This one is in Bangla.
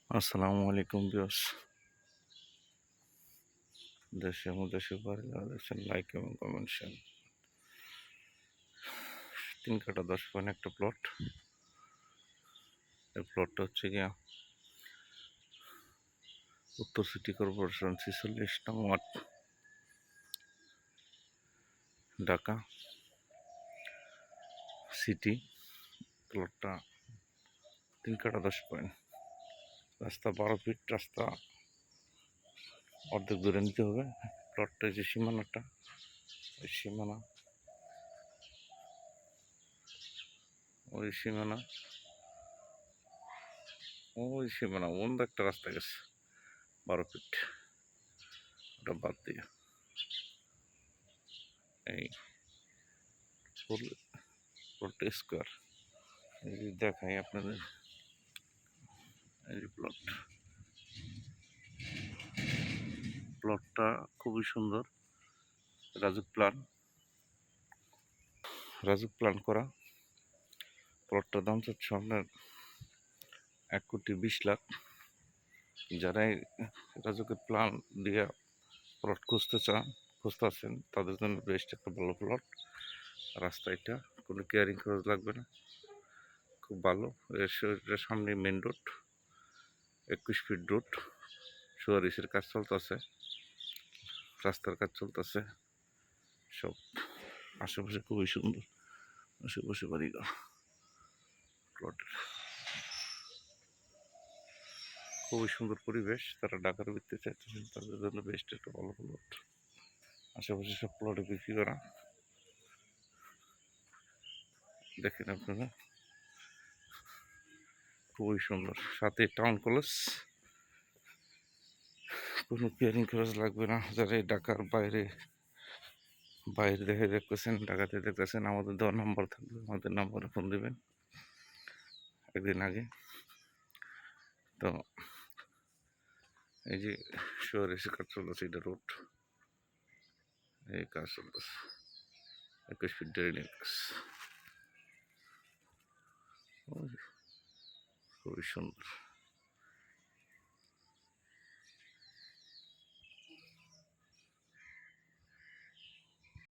আসসালামু আলাইকুম ভিউয়ার্স। দেশে এবং দেশের বাইরে যারা দেখছেন লাইক এবং কমেন্ট 3 কাঠা 10 পয়েন্ট একটা প্লট। এই প্লটটা হচ্ছে গিয়া উত্তর সিটি কর্পোরেশন 46 নং ওয়ার্ড, ঢাকা সিটি। প্লটটা 3 কাঠা 10 পয়েন্ট, রাস্তা 12 ফিট, রাস্তা অর্ধেক দূরে নিতে হবে। প্লটটা যে সীমানাটা, ওই সীমানা ওই সীমানা ওই সীমানা অন্য একটা রাস্তা গেছে 12 ফিট, ওটা বাদ দিয়ে এই ফুল প্লটটা স্কোয়ার। এই যে দেখাই আপনাদের, এই যে প্লটটা খুবই সুন্দর, রাজুক প্ল্যান করা। প্লটটার দাম হচ্ছে আপনার 1,20,00,000। যারাই রাজুকের প্ল্যান দিয়ে প্লট খুঁজতেছেন তাদের জন্য বেস্ট একটা ভালো প্লট। রাস্তা এটা কোনো কেয়ারিং খরচ লাগবে না, খুব ভালো। এর সামনে মেন রোড, 21 ফিট রোড, সুয়ারিসের কাজ চলতেছে, রাস্তার কাজ চলতেছে সব। আশেপাশে খুবই সুন্দর, আশেপাশে বাড়িঘর। প্লটের খুবই সুন্দর পরিবেশ, তারা ঢাকার ভিত্তিতে চাইতেছেন তাদের জন্য বেস্ট একটা ভালো প্লট। আশেপাশে সব প্লটে বিক্রি করা, দেখেন আপনারা, খুবই সুন্দর। সাথে টাউন কলেজ, কোনো কেয়ারিং খরচ লাগবে না। যারা এই ঢাকার বাইরে দেখতেছেন, ঢাকাতে দেখতেছেন, আমাদের দেওয়া নাম্বার থাকবে, আমাদের নাম্বারে ফোন দেবেন। একদিন আগে তো এই যে শহরে এসে কাজ চলতেছে, এটা রোড, এই কাজ চলতেছে 21 ফিট ড্রেনের কাজ, খুবই সুন্দর।